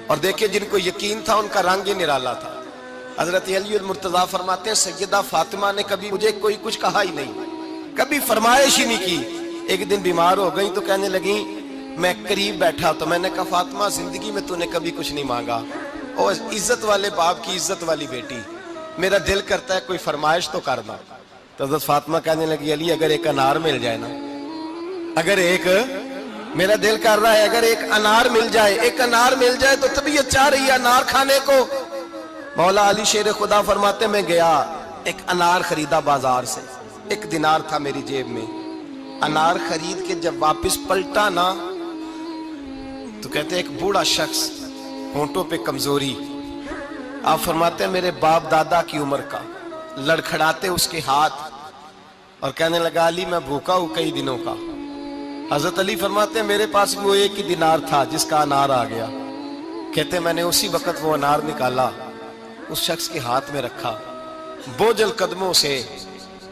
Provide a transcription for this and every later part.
اور دیکھیں جن کو یقین تھا ان کا رنگ ہی نرالا تھا۔ حضرت علی المرتضیٰ فرماتے ہیں سیدہ فاطمہ نے کبھی مجھے کوئی کچھ کہا ہی نہیں، کبھی فرمائش ہی نہیں کی۔ ایک دن بیمار ہو گئی تو کہنے لگیں، میں قریب بیٹھا تو میں نے کہا فاطمہ زندگی میں تو نے کبھی کچھ نہیں مانگا، اور عزت والے باپ کی عزت والی بیٹی، میرا دل کرتا ہے کوئی فرمائش تو کرنا۔ تو حضرت فاطمہ کہنے لگی علی اگر ایک انار مل جائے نا، اگر ایک، میرا دل کر رہا ہے اگر ایک انار مل جائے، ایک انار مل جائے تو طبیعت چاہ رہی ہے انار کھانے کو۔ مولا علی شیر خدا فرماتے میں گیا، ایک انار خریدا بازار سے، 1 دینار تھا میری جیب میں، انار خرید کے جب واپس پلٹا نا تو کہتے ہیں ایک بوڑھا شخص، ہونٹوں پہ کمزوری، آپ فرماتے ہیں میرے باپ دادا کی عمر کا، لڑکھڑاتے اس کے ہاتھ اور کہنے لگا علی میں بھوکا ہوں کئی دنوں کا۔ حضرت علی فرماتے ہیں میرے پاس وہ 1 ہی دینار تھا جس کا انار آ گیا، کہتے میں نے اسی وقت وہ انار نکالا، اس شخص کے ہاتھ میں رکھا، بوجھل قدموں سے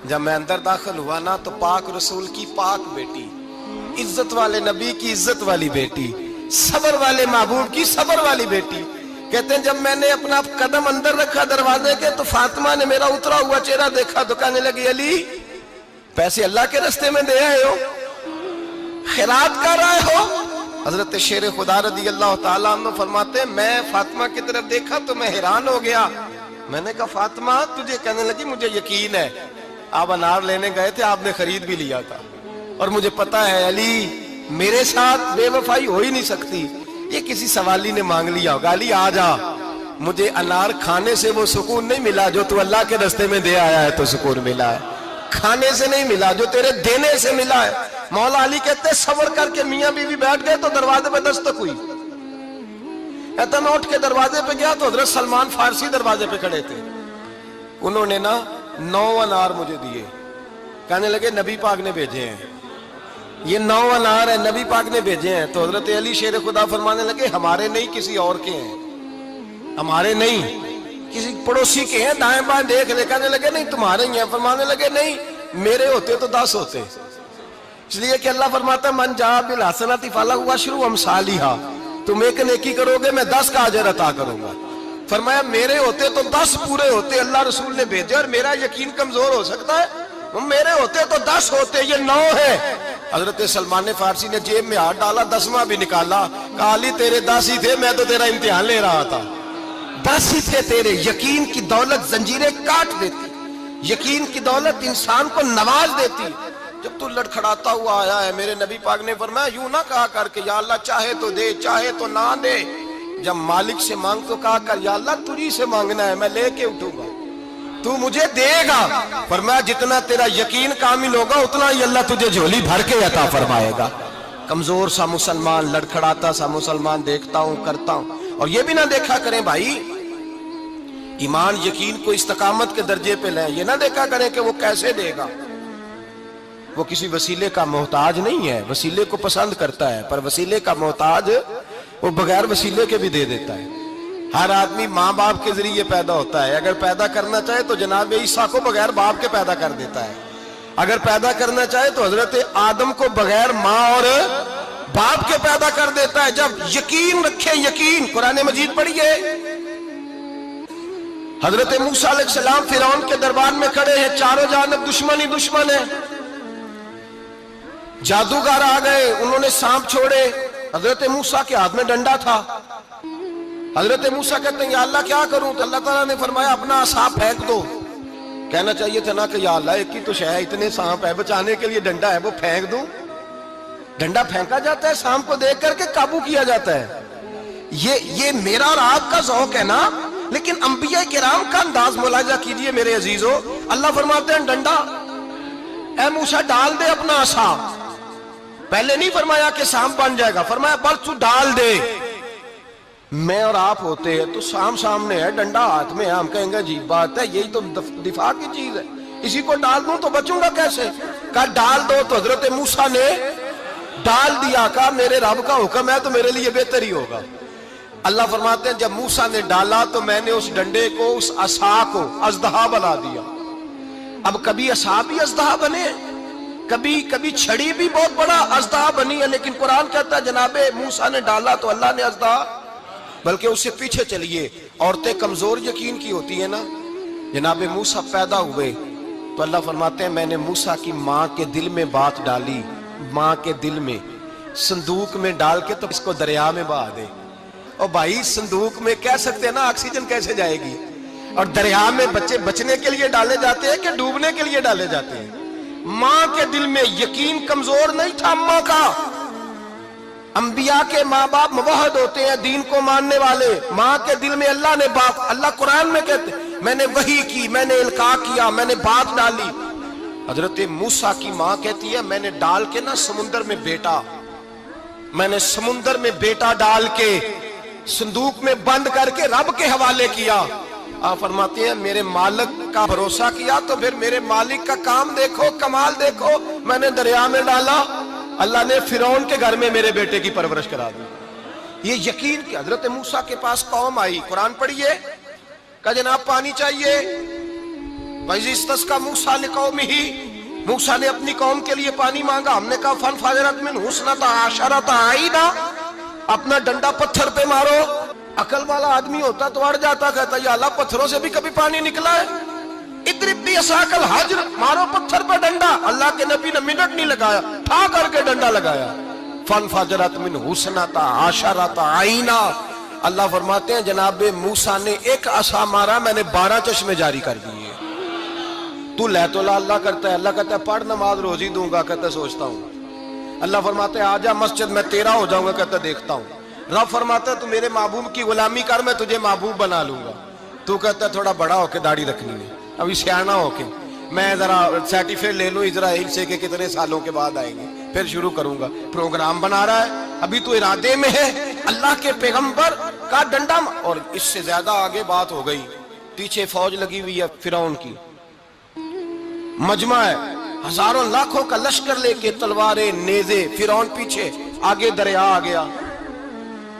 جب میں اندر داخل ہوا نا تو پاک رسول کی پاک بیٹی، عزت والے نبی کی عزت والی بیٹی، صبر والے محبوب کی صبر والی بیٹی، کہتے ہیں جب میں نے اپنا قدم اندر رکھا دروازے کے تو فاطمہ نے میرا اترا ہوا چہرہ دیکھا تو کہنے لگی علی پیسے اللہ کے راستے میں دے آئے ہو، خیرات کر رہے ہو؟ حضرت شیر خدا رضی اللہ تعالیٰ عنہ فرماتے ہیں میں فاطمہ کی طرف دیکھا تو میں حیران ہو گیا، میں نے کہا فاطمہ تجھے، کہنے لگی مجھے یقین ہے آپ انار لینے گئے تھے، آپ نے خرید بھی لیا تھا، اور مجھے پتا ہے علی میرے ساتھ بے وفائی ہو ہی نہیں سکتی، یہ کسی سوالی نے مانگ لیا ہوگا، علی آ جا، مجھے انار کھانے سے وہ سکون نہیں ملا جو تو اللہ کے راستے میں دے آیا ہے تو سکون ملا ہے، کھانے سے نہیں ملا جو تیرے دینے سے ملا ہے۔ مولا علی کہتے ہیں صبر کر کے میاں بیوی بیٹھ گئے تو دروازے پہ دستک ہوئی، کہتا میں اٹھ کے دروازے پہ گیا تو حضرت سلمان فارسی دروازے پہ کھڑے تھے، انہوں نے نا 9 انار مجھے دیے، کہنے لگے نبی پاک نے بھیجے ہیں، یہ 9 انار ہیں نبی پاک نے بھیجے ہیں۔ تو حضرت علی شیر خدا فرمانے لگے ہمارے نہیں کسی اور کے ہیں، ہمارے نہیں کسی پڑوسی کے ہیں، دائیں بائیں دیکھ لے، کہنے لگے نہیں تمہارے ہی ہیں، فرمانے لگے نہیں میرے ہوتے تو 10 ہوتے، اس لیے کہ اللہ فرماتا ہے من جاء بالحسنۃ فلہ عشر امثالھا، تم ایک نیکی کرو گے میں 10 کا اجر عطا کروں گا، فرمایا میرے ہوتے تو 10 پورے ہوتے، اللہ رسول نے بھیجے اور میرا یقین کمزور ہو سکتا ہے، میرے ہوتے تو 10 ہوتے، یہ 9 ہے۔ حضرت سلمان فارسی نے جیب میں ہاتھ ڈالا، 10واں بھی نکالا، کہا علی تیرے 10 ہی تھے، میں تو تیرا امتحان لے رہا تھا، 10 ہی تھے تیرے، یقین کی دولت زنجیریں کاٹ دیتی، یقین کی دولت انسان کو نواز دیتی۔ جب تو لڑکھڑاتا ہوا آیا ہے، میرے نبی پاک نے فرمایا یوں نہ کہا کر کہ یا اللہ چاہے تو دے چاہے تو نہ دے، جب مالک سے مانگ تو کہا کر یا اللہ تجھی سے مانگنا ہے میں لے کے اٹھوں گا، تو مجھے دے گا، فرمایا جتنا تیرا یقین کامل ہوگا اتنا ہی اللہ تجھے جھولی بھر کے عطا فرمائے گا۔ کمزور سا مسلمان، لڑکھڑاتا سا مسلمان دیکھتا ہوں کرتا ہوں، اور یہ بھی نہ دیکھا کریں بھائی ایمان یقین کو استقامت کے درجے پہ لیں، یہ نہ دیکھا کریں کہ وہ کیسے دے گا، وہ کسی وسیلے کا محتاج نہیں ہے، وسیلے کو پسند کرتا ہے، پر وسیلے کا محتاج وہ بغیر وسیلے کے بھی دے دیتا ہے۔ ہر آدمی ماں باپ کے ذریعے پیدا ہوتا ہے، اگر پیدا کرنا چاہے تو جناب عیسیٰ کو بغیر باپ کے پیدا کر دیتا ہے، اگر پیدا کرنا چاہے تو حضرت آدم کو بغیر ماں اور باپ کے پیدا کر دیتا ہے۔ جب یقین رکھے، یقین، قرآن مجید پڑھیے، حضرت موسیٰ علیہ السلام فرعون کے دربار میں کھڑے ہیں، چاروں جانب دشمن ہی دشمن ہے، جادوگر آ گئے، انہوں نے سانپ چھوڑے، حضرت موسیٰ کے ہاتھ میں ڈنڈا تھا، حضرت موسیٰ کہتے ہیں یا اللہ کیا کروں، تو اللہ تعالیٰ نے فرمایا اپنا عصا پھینک دو، کہنا چاہیے تھا نا کہ یا اللہ ایک ہی تو شے ہے، اتنے سانپ ہے، بچانے کے لیے ڈنڈا ہے وہ پھینک دوں، ڈنڈا پھینکا جاتا ہے، سانپ کو دیکھ کر کے قابو کیا جاتا ہے، یہ میرا اور آپ کا ذوق ہے نا، لیکن انبیاء کرام کا انداز ملاحظہ کیجئے میرے عزیزو، اللہ فرماتے ہیں ڈنڈا، اے موسیٰ ڈال دے اپنا عصا، پہلے نہیں فرمایا کہ سانپ بن جائے گا، فرمایا بس تو ڈال دے۔ میں اور آپ ہوتے ہیں تو سام سامنے ہے، ڈنڈا ہاتھ میں ہے، ہم کہیں گے عجیب بات ہے، یہی تو دفاع کی چیز ہے، اسی کو ڈال دوں تو بچوں گا کیسے، کہا ڈال دو، تو حضرت موسیٰ نے ڈال دیا، کہا میرے رب کا حکم ہے تو میرے لیے بہتر ہی ہوگا۔ اللہ فرماتے ہیں جب موسیٰ نے ڈالا تو میں نے اس ڈنڈے کو، اس عصا کو اژدہا بنا دیا۔ اب کبھی عصا بھی اژدہا بنے، کبھی چھڑی بھی بہت بڑا اژدہا بنی ہے، لیکن قرآن کہتا ہے جناب موسیٰ نے ڈالا تو اللہ نے اژدہا بلکہ اس سے پیچھے چلیے. عورتیں کمزور یقین کی ہوتی ہیں نا. جناب موسیٰ پیدا ہوئے تو اللہ فرماتے ہیں میں نے موسیٰ کی ماں کے دل میں بات ڈالی, ماں کے دل میں صندوق میں ڈال کے تو اس کو دریا میں بہا دے. اور بھائی صندوق میں کہہ سکتے ہیں نا آکسیجن کیسے جائے گی, اور دریا میں بچے بچنے کے لیے ڈالے جاتے ہیں کہ ڈوبنے کے لیے ڈالے جاتے ہیں. ماں کے دل میں یقین کمزور نہیں تھا ماں کا. انبیاء کے ماں باپ موحد ہوتے ہیں, دین کو ماننے والے. ماں کے دل میں اللہ نے بات, اللہ قرآن میں کہتے میں نے وحی کی, میں نے القاء کیا, میں نے بات ڈالی. حضرت موسیٰ کی ماں کہتی ہے میں نے ڈال کے نا سمندر میں بیٹا, میں نے سمندر میں بیٹا ڈال کے صندوق میں بند کر کے رب کے حوالے کیا. آپ فرماتے ہیں میرے مالک کا بھروسہ کیا تو پھر میرے مالک کا کام دیکھو, کمال دیکھو. میں نے دریا میں ڈالا, اللہ نے فرعون کے گھر میں میرے بیٹے کی پرورش کرا دی. یہ یقین کہ حضرت موسیٰ کے پاس قوم آئی, قرآن پڑھیے, کہا جناب پانی چاہیے. وَإِذِ اسْتَسْقَىٰ مُوسَىٰ لِقَوْمِهِ, موسیٰ نے اپنی قوم کے لیے پانی مانگا. ہم نے کہا فَانْفَجَرَتْ مِنْهُ اثْنَتَا عَشَرَةَ عَيْنًا, اپنا ڈنڈا پتھر پہ مارو. عقل والا آدمی ہوتا تو اڑ جاتا, کہتا یا اللہ پتھروں سے بھی کبھی پانی نکلا ہے. اضرب بعصاک الحجر, مارو پتھر پہ ڈنڈا. اللہ کے نبی نے منٹ نہیں لگایا, ٹھا کر کے ڈنڈا لگایا. فَانْفَجَرَتْ مِنْهُ اثْنَتَا عَشَرَةَ عَيْنًا. اللہ فرماتے ہیں جناب موسیٰ نے ایک عصا مارا, میں نے 12 چشمے جاری کر دیے. تو لے تو لا اللہ کرتا ہے, اللہ کہتا ہے پڑھ نماز روزی دوں گا, کہتا ہے سوچتا ہوں. اللہ فرماتے ہیں آجا مسجد میں تیرا ہو جاؤں گا, کہتا ہے دیکھتا ہوں. رب فرماتا ہے تو میرے محبوب کی غلامی کر, میں تجھے محبوب بنا لوں گا. تو کہتا ہے تھوڑا بڑا ہو کے داڑھی رکھنی ہے, ابھی سیانا ہو کے میں ذرا سرٹیفکیٹ لے لوں اسرائیل سے کہ کتنے سالوں کے بعد آئیں گے, پھر شروع کروں گا. پروگرام بنا رہا ہے, ابھی تو ارادے میں ہے. اللہ کے پیغمبر کا ڈنڈا, اور اس سے زیادہ آگے بات ہو گئی. پیچھے فوج لگی ہوئی ہے فرعون کی, مجمع ہے, ہزاروں لاکھوں کا لشکر لے کے, تلواریں نیزے. فرعون پیچھے, آگے دریا آ گیا.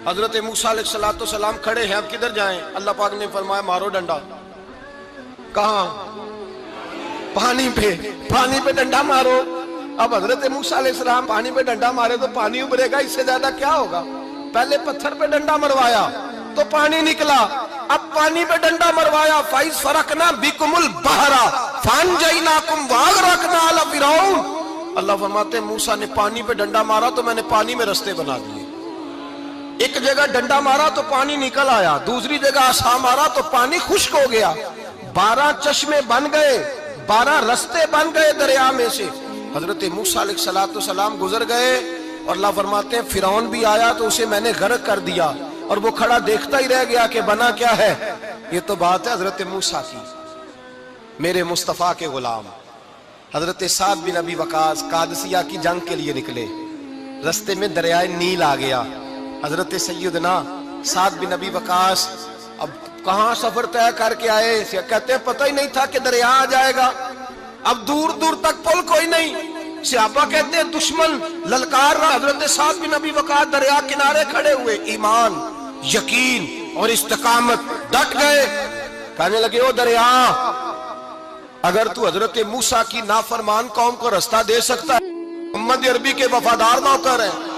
حضرت موسیٰ علیہ السلام کھڑے ہیں, اب کدھر جائیں؟ اللہ پاک نے فرمایا مارو ڈنڈا. کہاں؟ پانی پہ, پانی پہ ڈنڈا مارو. اب حضرت موسیٰ علیہ السلام پانی پہ ڈنڈا مارے تو پانی ابھرے گا, اس سے زیادہ کیا ہوگا؟ پہلے پتھر پہ ڈنڈا مروایا تو پانی نکلا, اب پانی پہ ڈنڈا مروایا. فَإِذْ فَرَقْنَا بِكُمُ الْبَحْرَ فَأَنْجَيْنَاكُمْ وَأَغْرَقْنَا آلَ فِرْعَوْنَ. اللہ فرماتے ہیں موسیٰ نے پانی پہ ڈنڈا مارا تو میں نے پانی میں رستے بنا دیے. ایک جگہ ڈنڈا مارا تو پانی نکل آیا, دوسری جگہ عصا مارا تو پانی خشک ہو گیا. 12 چشمے بن گئے, 12 رستے بن گئے دریا میں سے. حضرت موسیٰ علیہ السلام گزر گئے, اور اللہ فرماتے ہیں فرعون بھی آیا تو اسے میں نے غرق کر دیا, اور وہ کھڑا دیکھتا ہی رہ گیا کہ بنا کیا ہے. یہ تو بات ہے حضرت موسیٰ کی. میرے مصطفیٰ کے غلام حضرت سعد بن ابی وقاص قادسیہ کی جنگ کے لیے نکلے, رستے میں دریائے نیل آ گیا. حضرت سیدنا سعد بن ابی وقاص اب کہاں سفر طے کر کے آئے, کہتے ہیں پتہ ہی نہیں تھا کہ دریا آ جائے گا. اب دور دور تک پل کوئی نہیں. صحابہ کہتے ہیں دشمن للکار رہا, حضرت سعد بن ابی وقاص دریا کنارے کھڑے ہوئے, ایمان, یقین اور استقامت, ڈٹ گئے. کہنے لگے او دریا, اگر تو حضرت موسیٰ کی نافرمان قوم کو رستہ دے سکتا ہے, محمد عربی کے وفادار نوکر ہیں,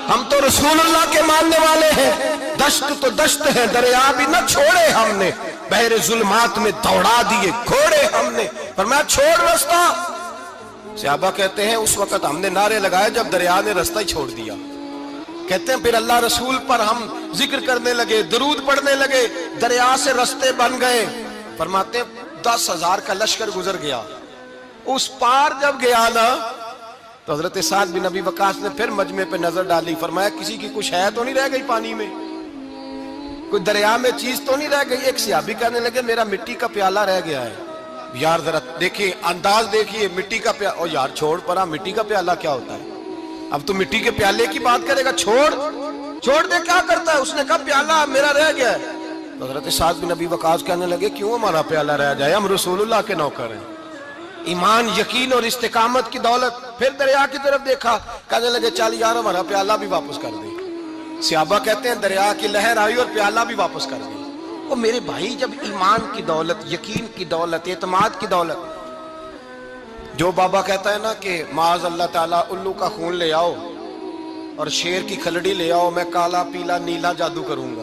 ہم تو رسول اللہ کے ماننے والے ہیں. دشت تو دشت ہے, دریا بھی نہ چھوڑے ہم نے, بحر ظلمات میں دوڑا دیے گھوڑے ہم نے. فرمایا چھوڑ رستہ. صحابہ کہتے ہیں اس وقت ہم نے نعرے لگائے جب دریا نے رستہ ہی چھوڑ دیا. کہتے ہیں پھر اللہ رسول پر ہم ذکر کرنے لگے, درود پڑھنے لگے, دریا سے رستے بن گئے. فرماتے ہیں 10,000 کا لشکر گزر گیا. اس پار جب گیا نا تو حضرت سعد بن ابی وقاص نے پھر مجمع پہ نظر ڈالی. فرمایا کسی کی کچھ ہے تو نہیں رہ گئی پانی میں, کوئی دریا میں چیز تو نہیں رہ گئی. ایک صحابی کہنے لگے میرا مٹی کا پیالہ رہ گیا ہے. یار ذرا دیکھیے انداز دیکھیے, مٹی کا پیالہ. اور یار چھوڑ پرا, مٹی کا پیالہ کیا ہوتا ہے؟ اب تو مٹی کے پیالے کی بات کرے گا, چھوڑ دے, کیا کرتا ہے؟ اس نے کہا پیالہ میرا رہ گیا ہے. حضرت سعد بن ابی وقاص کہنے لگے کیوں ہمارا پیالہ رہ جائے, ہم رسول اللہ کے نوکر ہیں. ایمان, یقین اور استقامت کی دولت. پھر دریا کی طرف دیکھا, کہنے لگے چل یار ہمارا پیالہ بھی واپس کر دے. صحابہ کہتے ہیں دریا کی لہر آئی اور پیالہ بھی واپس کر دی. وہ میرے بھائی جب ایمان کی دولت, یقین کی دولت, اعتماد کی دولت, جو بابا کہتا ہے نا کہ معاذ اللہ تعالیٰ الو کا خون لے آؤ اور شیر کی کھلڑی لے آؤ, میں کالا پیلا نیلا جادو کروں گا.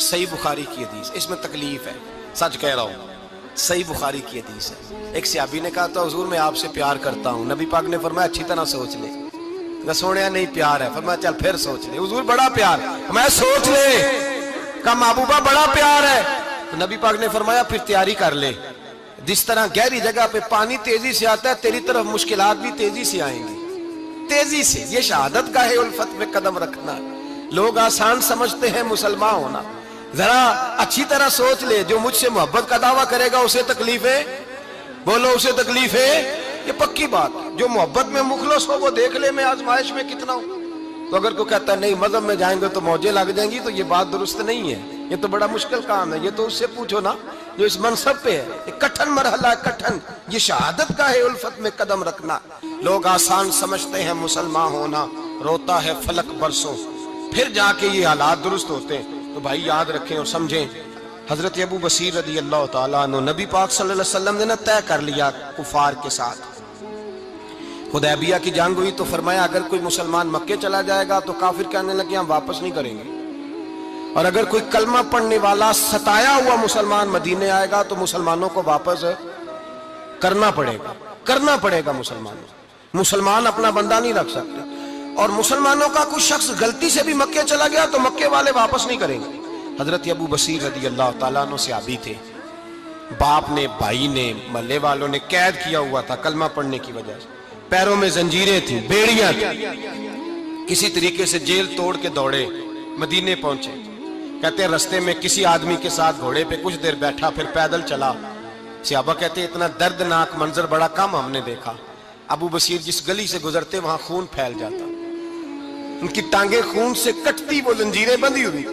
صحیح بخاری کی حدیث، اس میں تکلیف ہے، سچ کہہ رہا ہوں، صحیح بخاری کی حدیث ہے۔ ایک صحابی نے کہا تھا حضور میں آپ سے پیار کرتا ہوں، نبی پاک نے فرمایا اچھی طرح سوچ لے۔ کہ سونے نہیں پیار ہے، فرمایا چل پھر سوچ لے۔ حضور بڑا پیار، میں سوچ لے، کہا محبوبہ بڑا پیار ہے، تو نبی پاک نے فرمایا پھر تیاری کر لے، جس طرح گہری جگہ پہ پانی تیزی سے آتا ہے تیری طرف مشکلات بھی تیزی سے آئیں گی، تیزی سے۔ یہ شہادت کا ہے الفت میں قدم رکھنا۔ لوگ آسان سمجھتے ہیں مسلمان ہونا، ذرا اچھی طرح سوچ لے، جو مجھ سے محبت کا دعویٰ کرے گا اسے تکلیف ہے، بولو اسے تکلیف ہے، یہ پکی بات۔ جو محبت میں مخلص ہو وہ دیکھ لے میں آزمائش میں کتنا ہوں۔ تو اگر کوئی کہتا ہے نہیں مذہب میں جائیں گے تو موجیں لگ جائیں گی، تو یہ بات درست نہیں ہے، یہ تو بڑا مشکل کام ہے۔ یہ تو اس سے پوچھو نا جو اس منصب پہ ہے، یہ کٹھن مرحلہ ہے، کٹھن۔ یہ شہادت کا ہے الفت میں قدم رکھنا۔ لوگ آسان سمجھتے ہیں مسلمان ہونا، روتا ہے فلک برسوں، پھر جا کے یہ حالات درست ہوتے ہیں۔ تو بھائی یاد رکھیں اور سمجھیں، حضرت ابو بصیر رضی اللہ تعالیٰ عنہ، نبی پاک صلی اللہ علیہ وسلم نے طے کر لیا کفار کے ساتھ، حدیبیہ کی جنگ ہوئی تو فرمایا اگر کوئی مسلمان مکے چلا جائے گا تو کافر کہنے لگے ہم واپس نہیں کریں گے، اور اگر کوئی کلمہ پڑھنے والا ستایا ہوا مسلمان مدینے آئے گا تو مسلمانوں کو واپس کرنا پڑے گا مسلمان اپنا بندہ نہیں رکھ سکتے۔ اور مسلمانوں کا کوئی شخص غلطی سے بھی مکے چلا گیا تو مکے والے واپس نہیں کریں گے۔ حضرت ابو بصیر رضی اللہ تعالیٰ عنہ صحابی تھے، باپ نے، بھائی نے، محلے والوں نے قید کیا ہوا تھا کلمہ پڑھنے کی وجہ سے، پیروں میں زنجیریں تھیں، بیڑیاں تھیں، کسی طریقے سے جیل توڑ کے دوڑے مدینے پہنچے۔ کہتے ہیں رستے میں کسی آدمی کے ساتھ گھوڑے پہ کچھ دیر بیٹھا، پھر پیدل چلا۔ صحابہ کہتے ہیں اتنا دردناک منظر بڑا کم ہم نے دیکھا۔ ابو بصیر جس گلی سے گزرتے وہاں خون پھیل جاتا، ان کی ٹانگیں خون سے کٹتی، وہ زنجیریں بندھی ہوئی،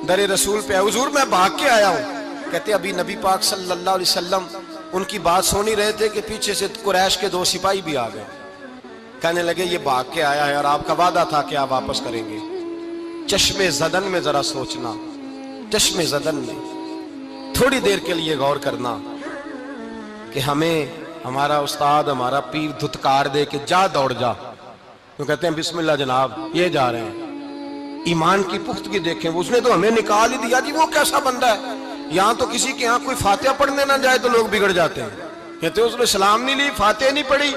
در رسول پہ حضور میں بھاگ کے آیا ہوں۔ کہتے ابھی نبی پاک صلی اللہ علیہ وسلم ان کی بات سن ہی رہے تھے کہ پیچھے سے قریش کے 2 سپاہی بھی آ گئے، کہنے لگے یہ بھاگ کے آیا ہے اور آپ کا وعدہ تھا کہ آپ واپس کریں گے۔ چشم زدن میں ذرا سوچنا، چشم زدن میں تھوڑی دیر کے لیے غور کرنا کہ ہمیں ہمارا استاد، ہمارا پیر دھتکار دے کہ جا دوڑ جا، تو کہتے ہیں بسم اللہ جناب یہ جا رہے ہیں۔ ایمان کی پختگی دیکھیں، اس نے تو ہمیں نکال ہی دیا جی، وہ کیسا بندہ ہے۔ یہاں تو کسی کے یہاں کوئی فاتحہ پڑھنے نہ جائے تو لوگ بگڑ جاتے ہیں، کہتے ہیں اس نے سلام نہیں لی، فاتحہ نہیں پڑھی،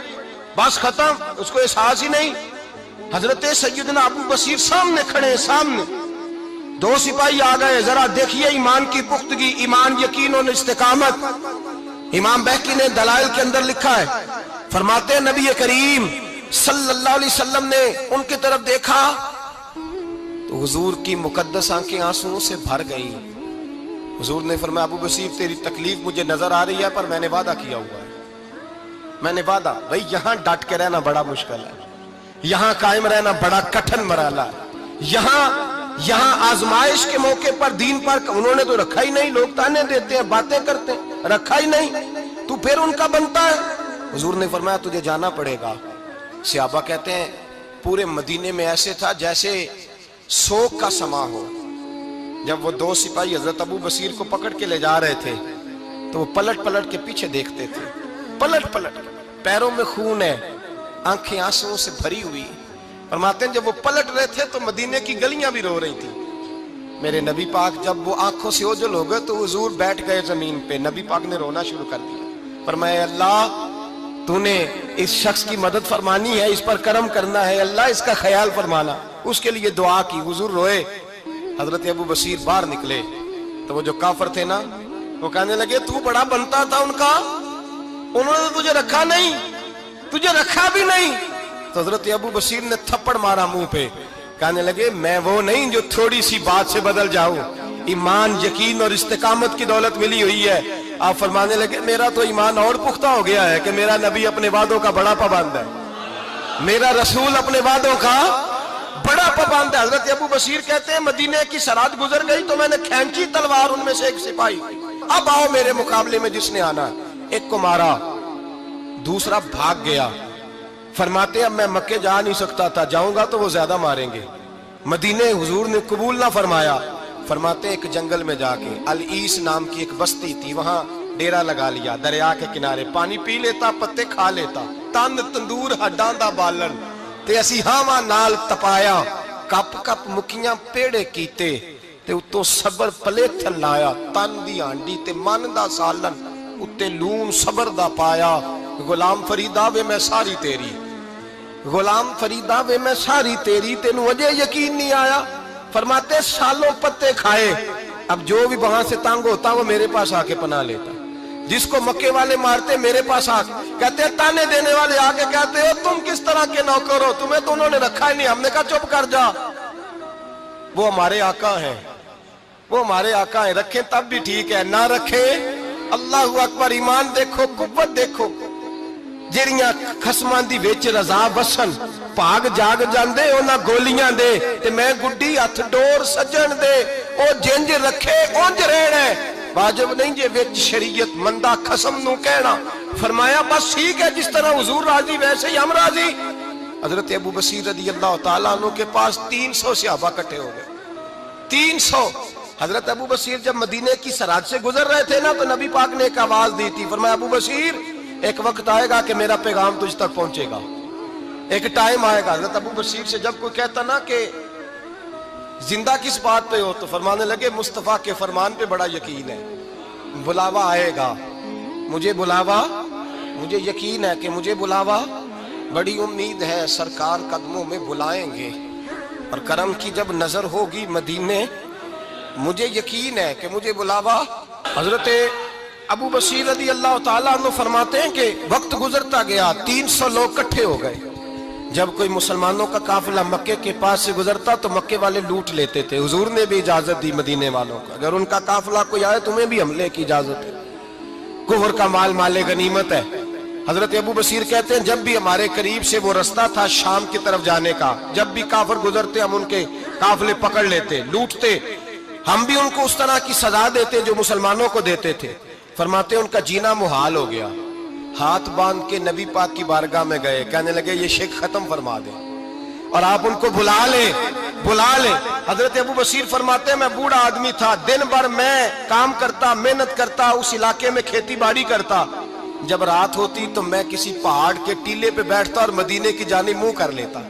بس ختم، اس کو احساس ہی نہیں۔ حضرت سیدنا ابو بصیر سامنے کھڑے، سامنے 2 سپاہی آ گئے، ذرا دیکھیے ایمان کی پختگی، ایمان، یقین اور استقامت۔ امام بہقی نے دلائل کے اندر لکھا ہے، فرماتے ہیں نبی کریم صلی اللہ علیہ وسلم نے ان کی طرف دیکھا تو حضور کی مقدس آنکھیں آنسوؤں سے بھر گئیں۔ حضور نے فرمایا ابو بصیر تیری تکلیف مجھے نظر آ رہی ہے، پر میں نے وعدہ کیا ہوا ہے، میں نے وعدہ۔ بھائی یہاں ڈٹ کے رہنا بڑا مشکل ہے، یہاں قائم رہنا بڑا کٹھن مرحلہ ہے۔ یہاں آزمائش کے موقع پر دین پر انہوں نے تو رکھا ہی نہیں، لوگ تانے دیتے ہیں، باتیں کرتے ہیں، رکھا ہی نہیں، تو پھر ان کا بنتا ہے۔ حضور نے فرمایا تجھے جانا پڑے گا۔ صحابہ کہتے ہیں پورے مدینے میں ایسے تھا جیسے سوگ کا سما ہو۔ جب وہ 2 سپاہی حضرت ابو بصیر کو پکڑ کے لے جا رہے تھے تو وہ پلٹ پلٹ کے پیچھے دیکھتے تھے، پلٹ پلٹ، پیروں میں خون ہے، آنکھیں آنسوؤں سے بھری ہوئی۔ فرماتے ہیں جب وہ پلٹ رہے تھے تو مدینے کی گلیاں بھی رو رہی تھی۔ میرے نبی پاک جب وہ آنکھوں سے اوجھل ہو گئے تو حضور بیٹھ گئے زمین پہ، نبی پاک نے رونا شروع کر دیا۔ فرمایا اللہ تو نے اس شخص کی مدد فرمانی ہے، اس پر کرم کرنا ہے، اللہ اس کا خیال فرمانا، اس کے لیے دعا کی، حضور روئے۔ حضرت ابو بصیر باہر نکلے تو وہ جو کافر تھے نا وہ کہنے لگے تو بڑا بنتا تھا ان کا، انہوں نے تجھے رکھا نہیں، تجھے رکھا بھی نہیں۔ تو حضرت ابو بصیر نے تھپڑ مارا منہ پہ، کہنے لگے میں وہ نہیں جو تھوڑی سی بات سے بدل جاؤں، ایمان، یقین اور استقامت کی دولت ملی ہوئی ہے۔ آپ فرمانے لگے میرا تو ایمان اور پختہ ہو گیا ہے کہ میرا نبی اپنے وعدوں کا بڑا پابند ہے، میرا رسول اپنے وعدوں کا بڑا پابند ہے۔ حضرت ابو بصیر کہتے ہیں مدینے کی سرحد گزر گئی تو میں نے کھینچی تلوار، ان میں سے ایک سپاہی، اب آؤ میرے مقابلے میں جس نے آنا ہے۔ ایک کو مارا، دوسرا بھاگ گیا۔ فرماتے اب میں مکے جا نہیں سکتا تھا، جاؤں گا تو وہ زیادہ ماریں گے، مدینے حضور نے قبول نہ فرمایا۔ فرماتے ایک جنگل میں جا کے العیس نام کی ایک بستی تھی، وہاں ڈیرا لگا لیا، دریا کے کنارے، پانی پی لیتا، پتے کھا لیتا، تن تندور ہڈاں دا بالن تے اسی ہاواں نال تپایا، کپ کپ مکیاں پیڑے کیتے تے اتوں صبر پلیتھن لایا، تن دی ہانڈی تے من دا سالن اتے لون صبر دا پایا۔ غلام فریدا وے میں ساری تیری، غلام فریدا وے میں ساری تیری، تینوں وجہ یقین نہیں آیا؟ فرماتے سالوں پتے کھائے، اب جو بھی وہاں سے تنگ ہوتا وہ میرے پاس آ کے پناہ لیتا، جس کو مکے والے مارتے میرے پاس آ کہتے ہیں، تانے دینے والے آ کے کہتے ہو تم کس طرح کے نوکر ہو، تمہیں تو انہوں نے رکھا ہی نہیں۔ ہم نے کہا چپ کر جا، وہ ہمارے آقا ہیں، وہ ہمارے آقا ہیں، رکھیں تب بھی ٹھیک ہے، نہ رکھیں اللہ اکبر۔ ایمان دیکھو، قوت دیکھو، جیڑیاں خسماں دی وچ رضا بسن، پاگ جاگ جاندے اونا گولیاں دے، تے میں گڈی ہتھ ڈور سجن دے، او جنج رکھے اونج رہنا ہے، واجب نہیں جے وچ شریعت مندہ خسم نو کہنا۔ فرمایا بس ٹھیک ہے، جس طرح حضور راضی ویسے ہی ہم راضی۔ حضرت ابو بصیر رضی اللہ تعالیٰ عنہ کے پاس 300 صحابہ کٹھے ہو گئے، 300۔ حضرت ابو بصیر جب مدینے کی سرحد سے گزر رہے تھے نا، تو نبی پاک نے ایک آواز دی تھی، فرمایا ابو بصیر ایک وقت آئے گا کہ میرا پیغام تجھ تک پہنچے گا، ایک ٹائم آئے گا۔ حضرت ابو بصیر سے جب کوئی کہتا نا کہ زندہ کس بات پہ ہو، تو فرمانے لگے مصطفیٰ کے فرمان پہ بڑا یقین ہے، بلاوا آئے گا، مجھے بلاوا، مجھے یقین ہے کہ مجھے بلاوا، بڑی امید ہے سرکار قدموں میں بلائیں گے، اور کرم کی جب نظر ہوگی مدینے، مجھے یقین ہے کہ مجھے بلاوا۔ حضرت ابو بصیر رضی اللہ تعالیٰ عنہ فرماتے ہیں کہ وقت گزرتا گیا، 300 لوگ کٹھے ہو گئے۔ جب کوئی مسلمانوں کا قافلہ مکے کے پاس سے گزرتا تو مکے والے لوٹ لیتے تھے۔ حضور نے بھی اجازت دی مدینے والوں کو، اگر ان کا قافلہ کوئی آئے تمہیں بھی حملے کی اجازت ہے، کفر کا مال مال غنیمت ہے۔ حضرت ابو بصیر کہتے ہیں جب بھی ہمارے قریب سے وہ رستہ تھا شام کی طرف جانے کا، جب بھی کافر گزرتے ہم ان کے قافلے پکڑ لیتے، لوٹتے، ہم بھی ان کو اس طرح کی سزا دیتے جو مسلمانوں کو دیتے تھے۔ فرماتے ان کا جینا محال ہو گیا، ہاتھ باندھ کے نبی پاک کی بارگاہ میں گئے، کہنے لگے یہ شرک ختم فرما دیں اور آپ ان کو بلا لیں، بلا لیں۔ حضرت ابو بصیر فرماتے ہیں میں بوڑھا آدمی تھا، دن بھر میں کام کرتا، محنت کرتا، اس علاقے میں کھیتی باڑی کرتا، جب رات ہوتی تو میں کسی پہاڑ کے ٹیلے پہ بیٹھتا اور مدینے کی جانب منہ کر لیتا،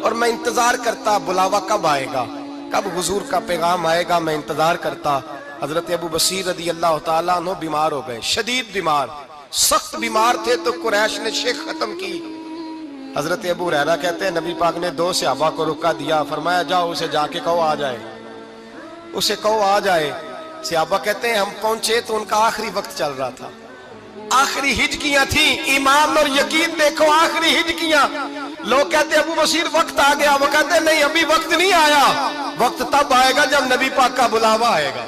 اور میں انتظار کرتا بلاوا کب آئے گا، کب حضور کا پیغام آئے گا، میں انتظار کرتا۔ حضرت ابو بصیر رضی اللہ تعالیٰ عنہ بیمار ہو گئے، شدید بیمار، سخت بیمار تھے، تو قریش نے شیخ ختم کی۔ حضرت ابو ہریرہ کہتے ہیں نبی پاک نے 2 صحابہ کو رکا دیا، فرمایا جاؤ اسے جا کے کہو آ جائے، اسے کہو آ جائے۔ صحابہ کہتے ہیں ہم پہنچے تو ان کا آخری وقت چل رہا تھا، آخری ہجکیاں تھیں، ایمان اور یقین دیکھو، آخری ہجکیاں۔ لوگ کہتے ابو بصیر وقت آ گیا، وہ کہتے نہیں ابھی وقت نہیں آیا، وقت تب آئے گا جب نبی پاک کا بلاوا آئے گا۔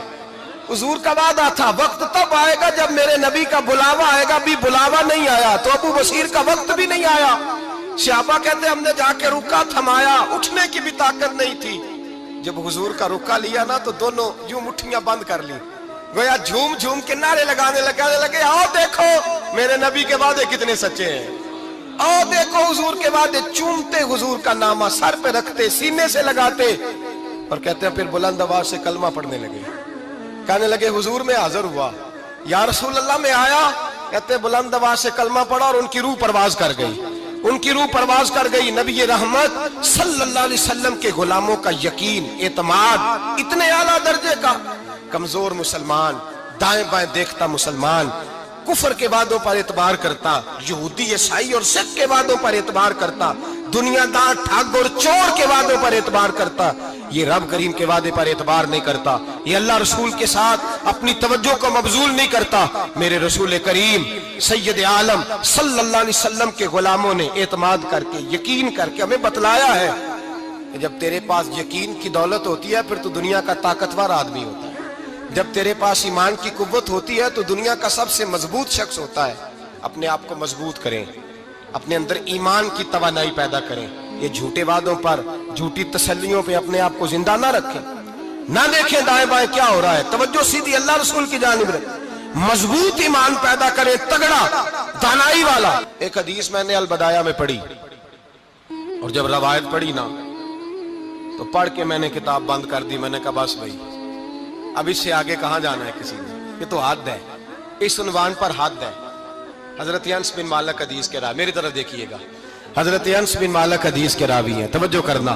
حضور کا وعدہ تھا وقت تب آئے گا جب میرے نبی کا بلاوا آئے گا، بھی بلاوا نہیں آیا تو ابو بصیر کا وقت بھی نہیں آیا۔ صحابہ کہتے ہم نے جا کے رکا، تھمایا، اٹھنے کی بھی طاقت نہیں تھی۔ جب حضور کا رکا لیا نا تو دونوں یوں مٹھیاں بند کر لی، گویا جھوم جھوم کے نعرے لگانے لگے آؤ دیکھو میرے نبی کے وعدے کتنے سچے ہیں، آؤ دیکھو حضور کے وعدے۔ چومتے حضور کا نامہ، سر پہ رکھتے، سینے سے لگاتے، اور کہتے ہیں پھر بلند آواز سے کلمہ پڑھنے لگے، کہنے لگے حضور میں حاضر ہوا، یا رسول اللہ میں آیا، کہتے بلند آواز سے کلمہ پڑھا اور ان کی روح پرواز کر گئی، ان کی روح پرواز کر گئی۔ نبی رحمت صلی اللہ علیہ وسلم کے غلاموں کا یقین، اعتماد اتنے اعلیٰ درجے کا، کمزور مسلمان، دائیں بائیں دیکھتا مسلمان، کفر کے وعدوں پر اعتبار کرتا، یہودی عیسائی اور سکھ کے وعدوں پر اعتبار کرتا، دنیا دار ٹھگ اور چور کے وعدوں پر اعتبار کرتا، یہ رب کریم کے وعدے پر اعتبار نہیں کرتا، یہ اللہ رسول کے ساتھ اپنی توجہ کو مبذول نہیں کرتا۔ میرے رسول کریم سید عالم صلی اللہ علیہ وسلم کے غلاموں نے اعتماد کر کے، یقین کر کے ہمیں بتلایا ہے کہ جب تیرے پاس یقین کی دولت ہوتی ہے پھر تو دنیا کا طاقتور آدمی ہوتا ہے، جب تیرے پاس ایمان کی قوت ہوتی ہے تو دنیا کا سب سے مضبوط شخص ہوتا ہے۔ اپنے آپ کو مضبوط کریں، اپنے اندر ایمان کی توانائی پیدا کریں، یہ جھوٹے وعدوں پر، جھوٹی تسلیوں پہ اپنے آپ کو زندہ نہ رکھیں، نہ دیکھیں دائیں بائیں کیا ہو رہا ہے، توجہ سیدھی اللہ رسول کی جانب رکھیں، مضبوط ایمان پیدا کریں، تگڑا، دانائی والا۔ ایک حدیث میں نے البدایہ میں پڑھی، اور جب روایت پڑھی نا تو پڑھ کے میں نے کتاب بند کر دی، میں نے کہا بس بھائی اب اس سے آگے کہاں جانا ہے کسی نے، یہ تو حد ہے، اس عنوان پر حد ہے۔ حضرت انس بن مالک حدیث کے راوی، میری طرف دیکھیے گا، حضرت انس بن مالک حدیث کے راوی ہیں، توجہ کرنا۔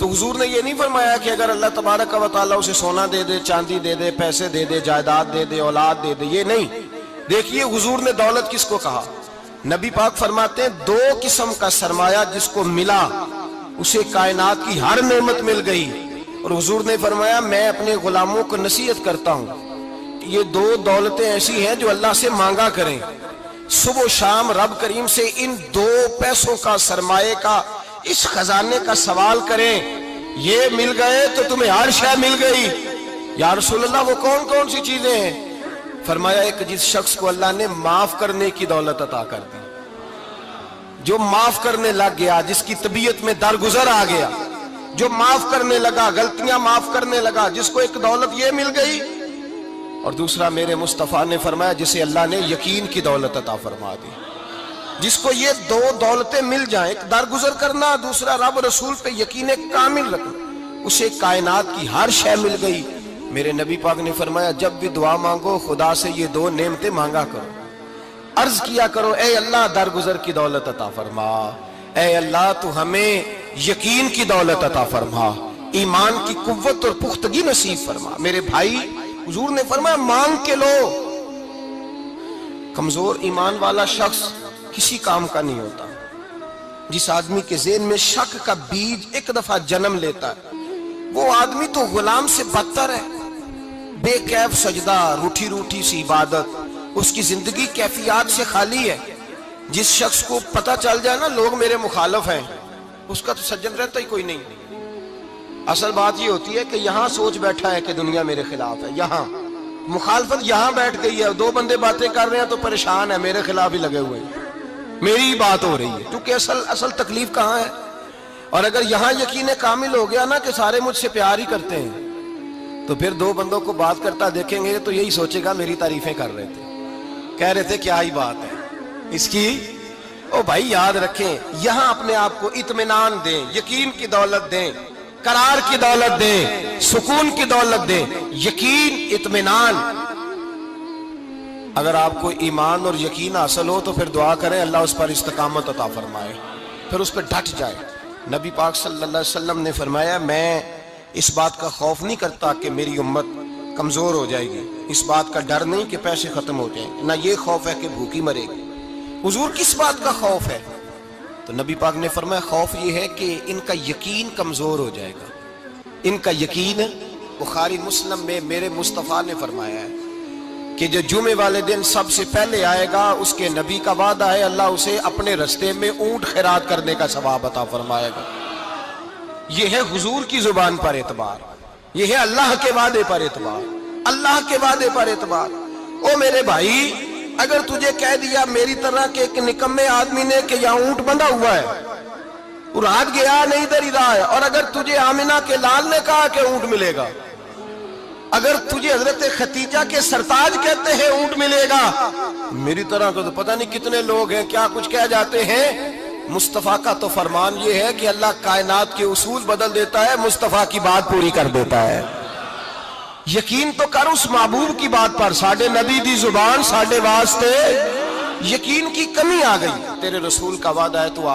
تو حضور نے یہ نہیں فرمایا کہ اگر اللہ تبارک و تعالیٰ اسے سونا دے دے، چاندی دے دے، پیسے دے دے، جائیداد دے دے، اولاد دے دے، یہ نہیں۔ دیکھیے حضور نے دولت کس کو کہا؟ نبی پاک فرماتے ہیں دو قسم کا سرمایہ جس کو ملا اسے کائنات کی ہر نعمت مل گئی۔ اور حضور نے فرمایا میں اپنے غلاموں کو نصیحت کرتا ہوں کہ یہ دو دولتیں ایسی ہیں جو اللہ سے مانگا کریں، صبح و شام رب کریم سے ان دو پیسوں کا، سرمایے کا، اس خزانے کا سوال کریں۔ یہ مل گئے تو تمہیں ہر شے مل گئی۔ یا رسول اللہ وہ کون کون سی چیزیں ہیں؟ فرمایا ایک جس شخص کو اللہ نے معاف کرنے کی دولت عطا کر دی، جو معاف کرنے لگ گیا، جس کی طبیعت میں درگزر آ گیا، جو معاف کرنے لگا، غلطیاں معاف کرنے لگا، جس کو ایک دولت یہ مل گئی۔ اور دوسرا میرے مصطفیٰ نے فرمایا جسے اللہ نے یقین کی دولت عطا فرما دی، جس کو یہ دو دولتیں مل جائیں، ایک درگزر کرنا، دوسرا رب رسول پہ یقین کامل رکھنا، اسے کائنات کی ہر شے مل گئی۔ میرے نبی پاک نے فرمایا جب بھی دعا مانگو خدا سے یہ دو نعمتیں مانگا کرو، عرض کیا کرو اے اللہ درگزر کی دولت عطا فرما، اے اللہ تو ہمیں یقین کی دولت عطا فرما، ایمان کی قوت اور پختگی نصیب فرما۔ میرے بھائی حضور نے فرمایا مانگ کے لو۔ کمزور ایمان والا شخص کسی کام کا نہیں ہوتا۔ جس آدمی کے ذہن میں شک کا بیج ایک دفعہ جنم لیتا ہے وہ آدمی تو غلام سے بدتر ہے۔ بے کیف سجدہ، روٹھی روٹھی سی عبادت، اس کی زندگی کیفیات سے خالی ہے۔ جس شخص کو پتہ چل جائے نا لوگ میرے مخالف ہیں، اس کا تو سجن رہتا ہی کوئی نہیں۔ اصل بات یہ ہوتی ہے کہ یہاں سوچ بیٹھا ہے کہ دنیا میرے خلاف ہے، یہاں مخالفت یہاں بیٹھ گئی ہے، دو بندے باتیں کر رہے ہیں تو پریشان ہے، میرے خلاف ہی لگے ہوئے ہیں، میری ہی بات ہو رہی ہے، کیونکہ اصل تکلیف کہاں ہے؟ اور اگر یہاں یقین کامل ہو گیا نا کہ سارے مجھ سے پیار ہی کرتے ہیں، تو پھر دو بندوں کو بات کرتا دیکھیں گے تو یہی سوچے گا میری تعریفیں کر رہے تھے، کہہ رہے تھے کیا ہی بات ہے اس کی۔ او بھائی یاد رکھیں، یہاں اپنے آپ کو اطمینان دیں، یقین کی دولت دیں، قرار کی دولت دیں، سکون کی دولت دیں، یقین، اطمینان۔ اگر آپ کو ایمان اور یقین حاصل ہو تو پھر دعا کریں اللہ اس پر استقامت عطا فرمائے، پھر اس پہ ڈٹ جائے۔ نبی پاک صلی اللہ علیہ وسلم نے فرمایا میں اس بات کا خوف نہیں کرتا کہ میری امت کمزور ہو جائے گی، اس بات کا ڈر نہیں کہ پیسے ختم ہو جائیں، نہ یہ خوف ہے کہ بھوکی مرے گی۔ حضور کس بات کا خوف ہے؟ تو نبی پاک نے فرمایا خوف یہ ہے کہ ان کا یقین کمزور ہو جائے گا۔ ان کا یقین، بخاری مسلم میں میرے مصطفیٰ نے فرمایا ہے کہ جو جمعے والے دن سب سے پہلے آئے گا اس کے نبی کا وعدہ ہے اللہ اسے اپنے رستے میں اونٹ خیرات کرنے کا ثواب عطا فرمائے گا۔ یہ ہے حضور کی زبان پر اعتبار، یہ ہے اللہ کے وعدے پر اعتبار، اللہ کے وعدے پر اعتبار۔ او میرے بھائی اگر تجھے کہہ دیا میری طرح کے ایک نکمے آدمی نے کہ یہاں اونٹ بندھا ہوا ہے، رات گیا نہیں ادھر ہی رہا ہے، اور اگر تجھے آمنہ کے لال نے کہا کہ اونٹ ملے گا، اگر تجھے حضرت ختیجہ کے سرتاج کہتے ہیں اونٹ ملے گا، میری طرح کو تو پتہ نہیں کتنے لوگ ہیں کیا کچھ کہہ جاتے ہیں۔ مصطفیٰ کا تو فرمان یہ ہے کہ اللہ کائنات کے اصول بدل دیتا ہے، مصطفیٰ کی بات پوری کر دیتا ہے۔ یقین تو کر اس محبوب کی بات پر، ساڈے نبی دی زبان ساڈے واسطے، یقین کی کمی آ گئی، تیرے رسول کا وعدہ ہے تو